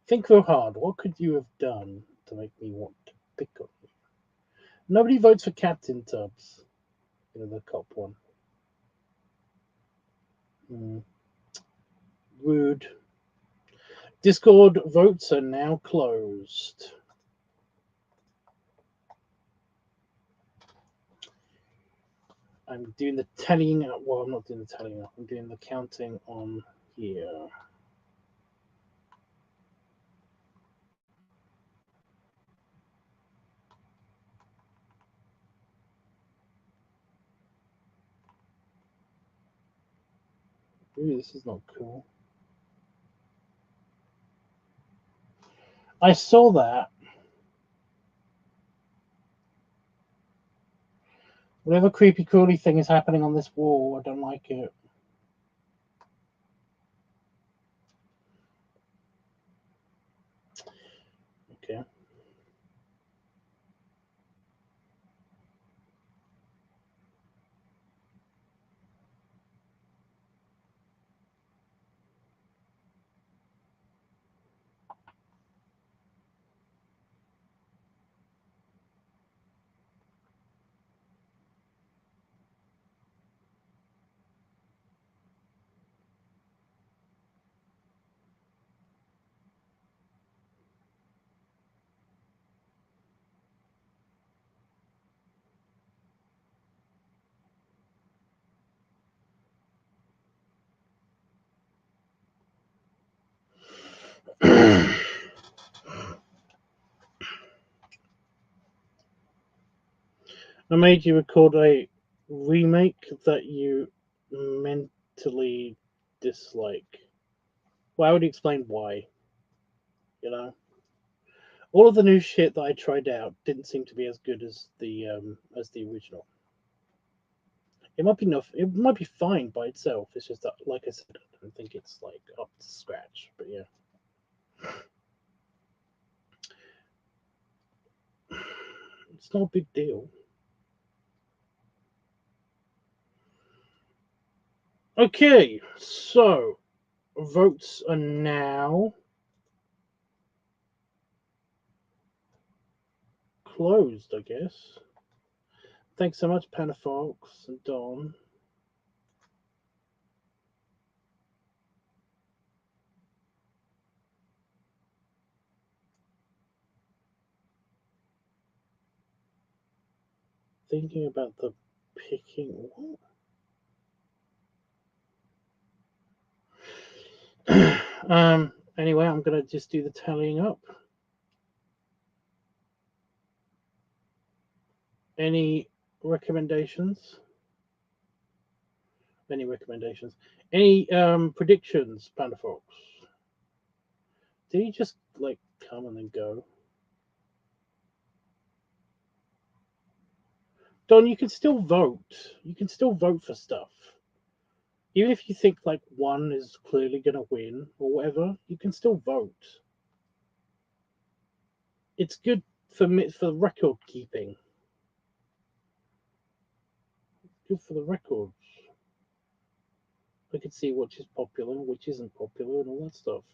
Think real hard. What could you have done to make me want to pick on you? Nobody votes for Captain Tubbs. You know, the cop one. Rude. Discord votes are now closed. I'm doing the tallying up. Well, I'm not doing the tallying up. I'm doing the counting on here. Ooh, this is not cool. I saw that. Whatever creepy crawly thing is happening on this wall, I don't like it. Okay. I made you record a remake that you mentally dislike. Well, I would explain why. You know, all of the new shit that I tried out didn't seem to be as good as the original. It might be enough. It might be fine by itself. It's just that, like I said, I don't think it's like up to scratch. But yeah, it's not a big deal. Okay, so votes are now closed, I guess. Thanks so much, Panafox and Don. Thinking about the picking. What? Anyway, I'm gonna just do the tallying up. Any recommendations? Any recommendations? Any predictions, Panda Fox? Did he just like come and then go? Don, you can still vote. You can still vote for stuff. Even if you think like one is clearly gonna win or whatever, you can still vote. It's good for record keeping. Good for the records. I can see which is popular, which isn't popular, and all that stuff.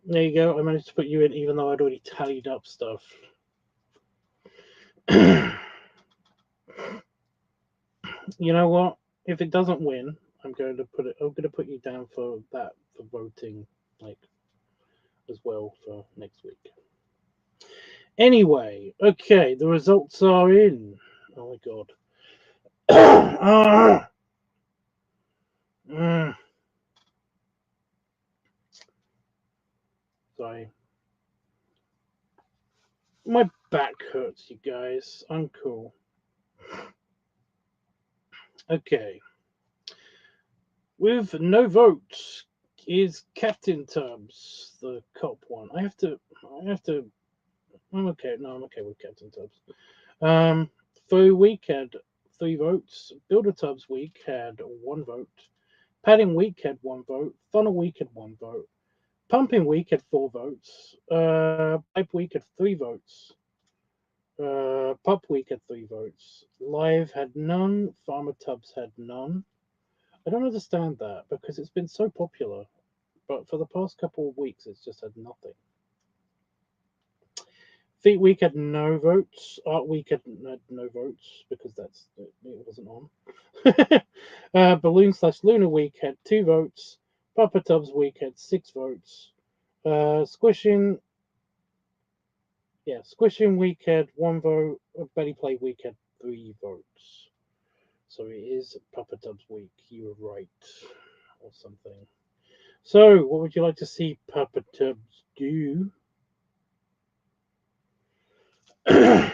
There you go. I managed to put you in, even though I'd already tallied up stuff. You know what? If it doesn't win, I'm going to put you down for that for voting, like as well for next week. Anyway, okay, the results are in. Oh my god. Sorry. My back hurts, you guys. I'm cool. Okay. With no votes, is Captain Tubbs, the cop one. I have to. I'm okay. No, I'm okay with Captain Tubbs. Furry Week had 3 votes. Builder Tubbs Week had 1 vote. Padding Week had 1 vote. Funnel Week had 1 vote. Pumping Week had 4 votes. Pipe Week had 3 votes. Pup Week had 3 votes. Live had none. Farmer Tubbs had none. I don't understand that because it's been so popular, but for the past couple of weeks it's just had nothing. Feet Week had no votes. Art Week had no votes because it wasn't on. Balloon/Lunar Week had 2 votes. Papa Tubbs Week had 6 votes. Squishing Week had 1 vote. Betty Play Week had 3 votes. So it is Papa Tubbs Week. You were right, or something. So, what would you like to see Papa Tubbs do? I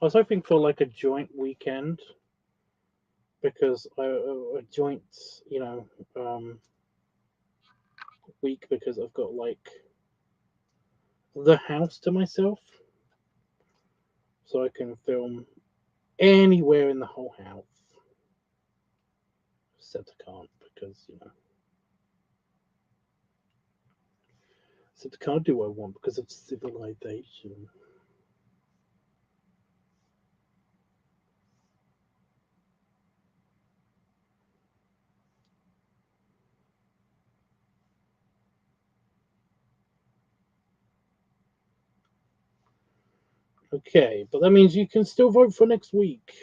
was hoping for like a joint weekend because a joint, week because I've got like the house to myself, so I can film anywhere in the whole house. Except I can't because except I can't do what I want because of civilization. Okay, but that means you can still vote for next week.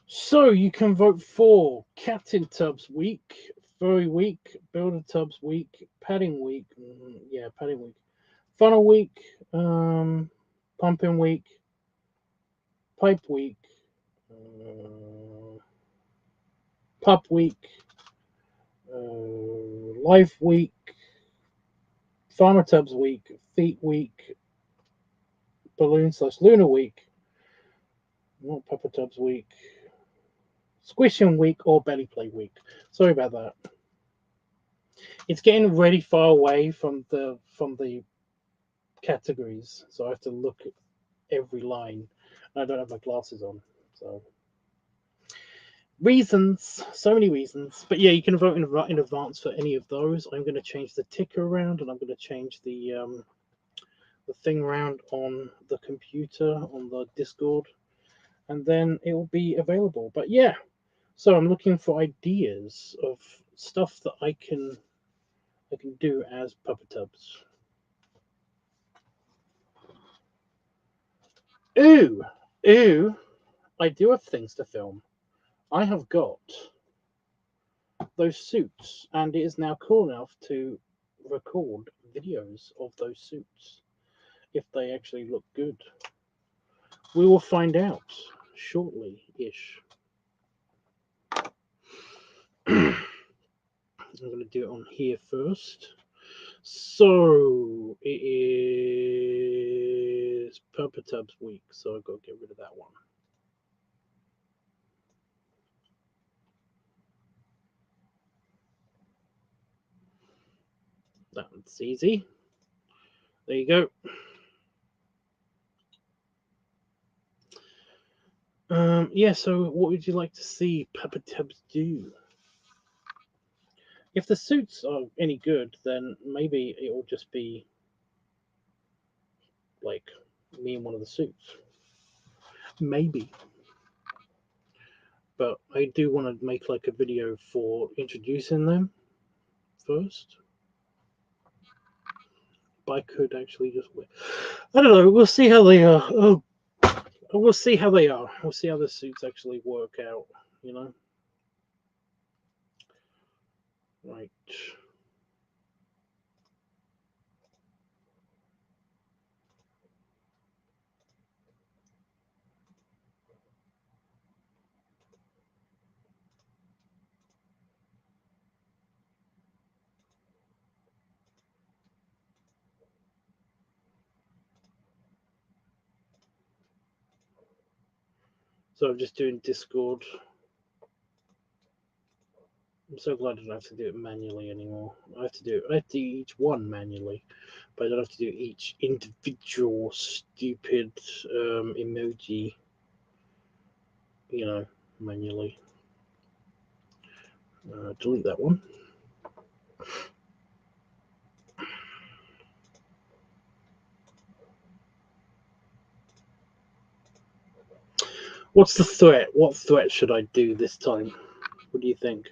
So you can vote for Captain Tubbs Week, Furry Week, Builder Tubbs Week, Padding Week, Padding Week, Funnel Week, Pumping Week, Pipe Week, Pup Week, Life Week, Farmer Tubbs Week, Feet Week, Balloon/Lunar Week, not Papa Tubbs Week, Squishing Week, or Belly Play Week. Sorry about that. It's getting really far away from the categories, so I have to look at every line. I don't have my glasses on, so reasons, so many reasons. But yeah, you can vote in advance for any of those. I'm going to change the ticker around, and I'm going to change the thing around on the computer on the Discord, and then it will be available. But yeah, so I'm looking for ideas of stuff that I can do as Papa Tubbs. Ooh, I do have things to film. I have got those suits, and it is now cool enough to record videos of those suits if they actually look good. We will find out shortly-ish. I'm going to do it on here first. So it is Papa Tubbs Week, so I've got to get rid of that one. That's easy. There you go. Yeah, so what would you like to see Papa Tubbs do? If the suits are any good, then maybe it will just be like me in one of the suits. Maybe. But I do want to make like a video for introducing them first. But I could actually just wait. I don't know. We'll see how they are. Oh, we'll see how they are. We'll see how the suits actually work out. Right. So I'm just doing Discord. I'm so glad I don't have to do it manually anymore. I have to do each one manually, but I don't have to do each individual stupid emoji, manually. Delete that one. What's the threat? What threat should I do this time? What do you think?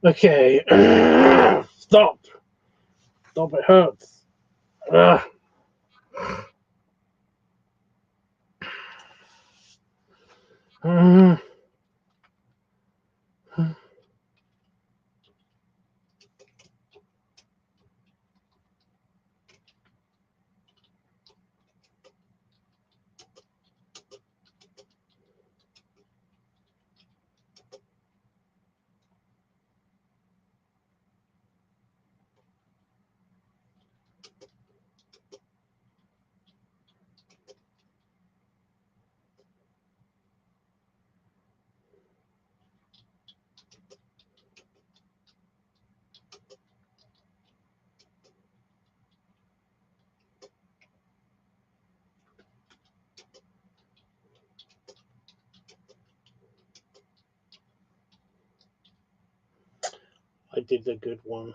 Okay. Stop. Stop, it hurts. Ugh. I did a good one.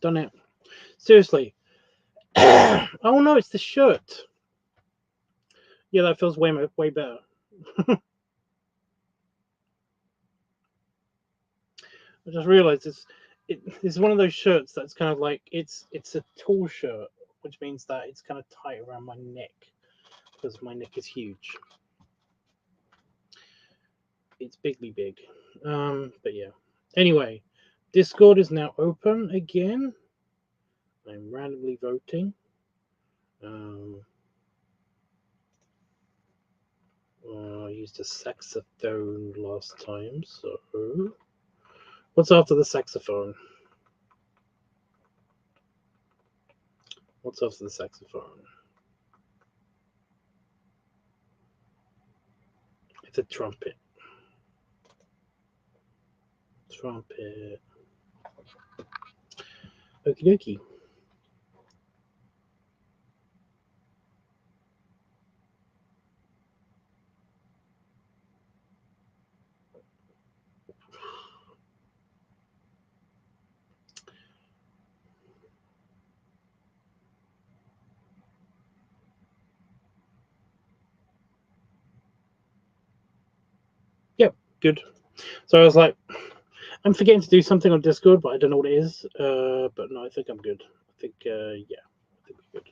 Done it. Seriously. Oh no, it's the shirt. Yeah, that feels way better. I just realized it's one of those shirts that's kind of like it's a tall shirt, which means that it's kind of tight around my neck because my neck is huge. It's bigly big. But yeah. Anyway, Discord is now open again. I'm randomly voting. I used a saxophone last time, so what's after the saxophone? What's after the saxophone? It's a trumpet. Trumpet. Okie dokie. Yep, good. So I was like, I'm forgetting to do something on Discord, but I don't know what it is. But no, I think I'm good. I think, yeah, I think we're good.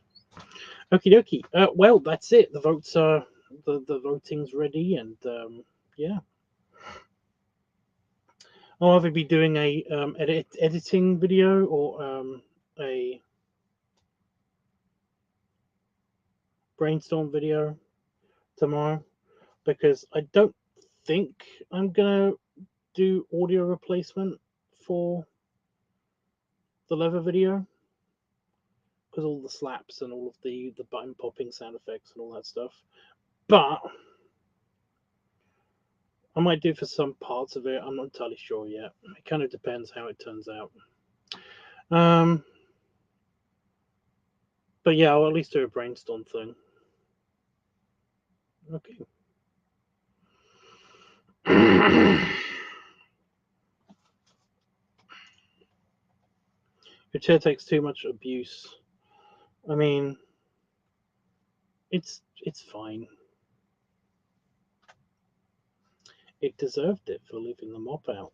Okie dokie. Well, that's it. The votes are the voting's ready, and yeah. I'll either be doing a editing video or a brainstorm video tomorrow, because I don't think I'm gonna do audio replacement for the leather video, because all the slaps and all of the button popping sound effects and all that stuff. But I might do for some parts of it. I'm not entirely sure yet. It kind of depends how it turns out. But yeah, I'll at least do a brainstorm thing. Okay. Your chair takes too much abuse. I mean, it's fine. It deserved it for leaving the mop out.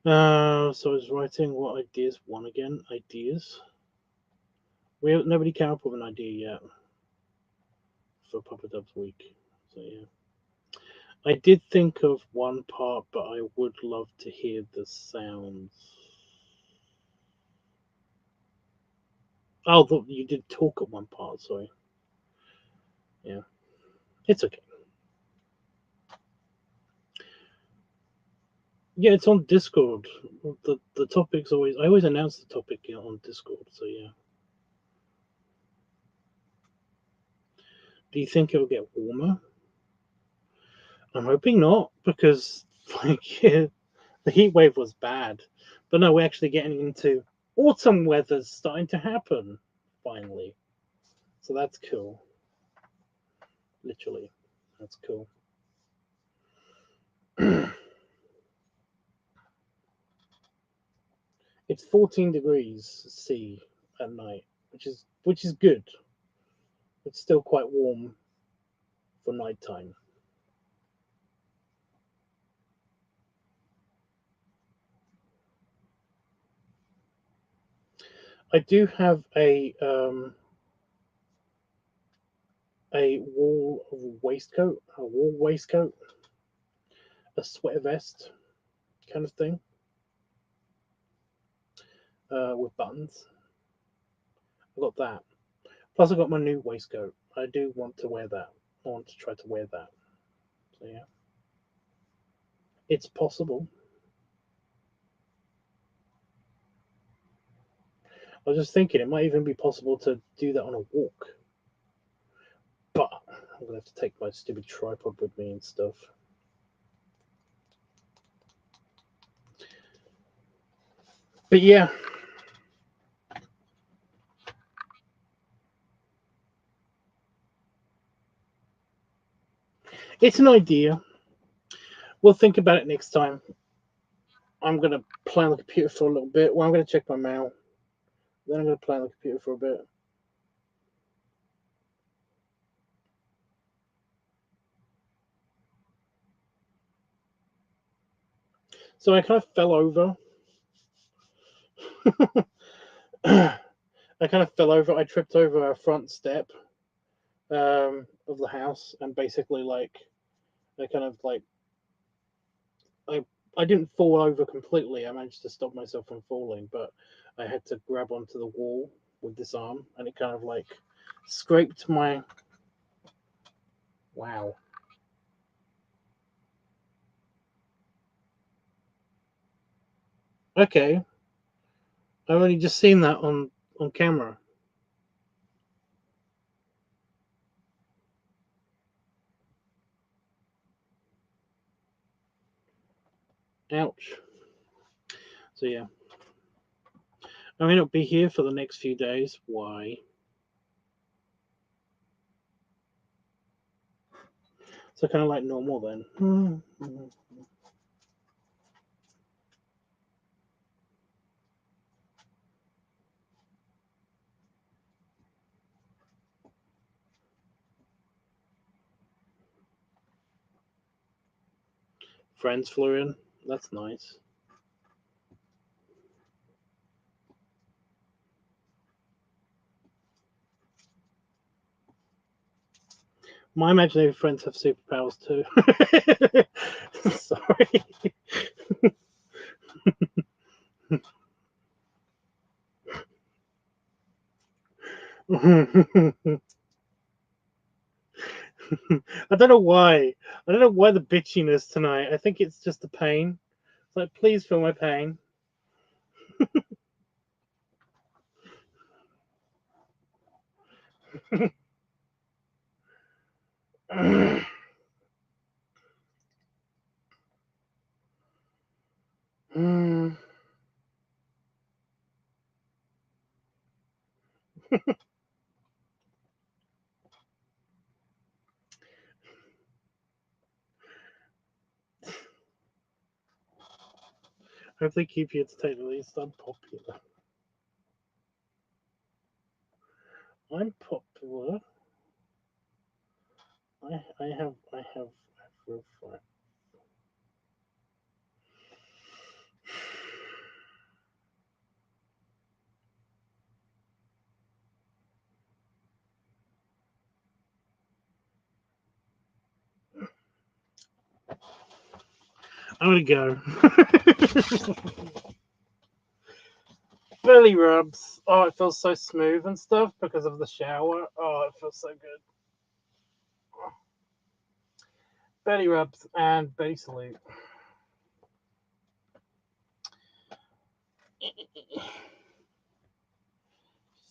So I was writing what ideas. One again, ideas. Nobody came up with an idea yet for Papa Dub's week. So yeah, I did think of one part, but I would love to hear the sounds. Oh, you did talk at one part. Sorry. Yeah, it's okay. Yeah, it's on Discord. The topic's always. I always announce the topic on Discord. So yeah. Do you think it'll get warmer? I'm hoping not, because like yeah, the heat wave was bad. But no, we're actually getting into autumn weather's starting to happen finally. So that's cool. Literally. That's cool. It's 14 degrees C at night, which is good. It's still quite warm for nighttime. I do have a wool waistcoat, a sweater vest kind of thing, with buttons. I got that. Plus, I got my new waistcoat. I do want to wear that. I want to try to wear that. So yeah, it's possible. I was just thinking it might even be possible to do that on a walk, but I'm gonna have to take my stupid tripod with me and stuff. But yeah, it's an idea. We'll think about it next time. I'm gonna play on the computer for a little bit. Well, I'm gonna check my mail. Then I'm gonna play on the computer for a bit. So I kind of fell over. I kind of fell over. I tripped over a front step of the house, and basically, like, I kind of like I I didn't fall over completely. I managed to stop myself from falling, but I had to grab onto the wall with this arm, and it kind of like scraped my. Wow. Okay, I've only just seen that on camera. Ouch. So yeah, I may not be here for the next few days. Why? So kind of like normal then. Friends flew in. That's nice. My imaginary friends have superpowers too. Sorry. I don't know why. I don't know why the bitchiness tonight. I think it's just the pain. It's like, please feel my pain. Hope they keep you to take the least unpopular. I'm popular. I have proof for it. I'm gonna go. Belly rubs. Oh, it feels so smooth and stuff because of the shower. Oh, it feels so good. Belly rubs and belly salute.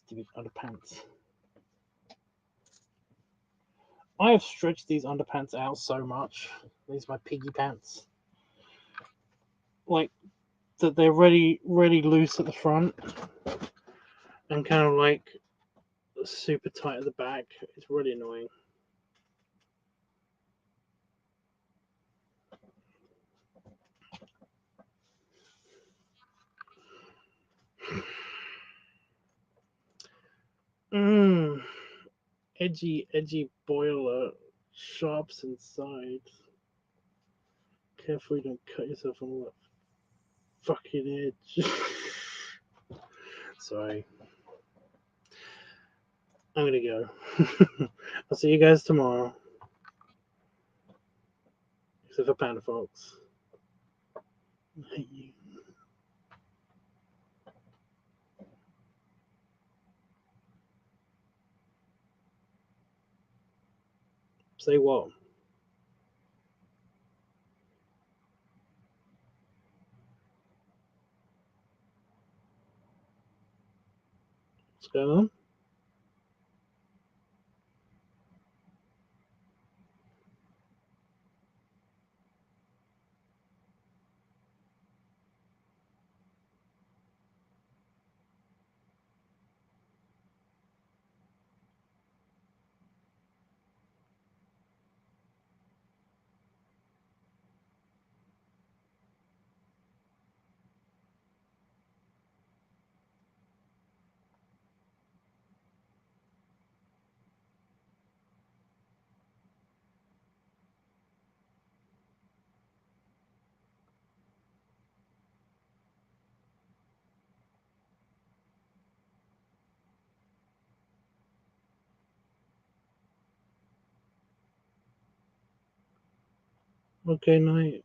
Stupid underpants. I have stretched these underpants out so much. These are my piggy pants. Like that they're really loose at the front and kind of like super tight at the back. It's really annoying. Mmm. Edgy boiler. Sharps inside. Careful you don't cut yourself on that fucking edge. Sorry. I'm gonna go. I'll see you guys tomorrow. Except for Panda Folks. I hate you. Say what? What's going on? Okay, night.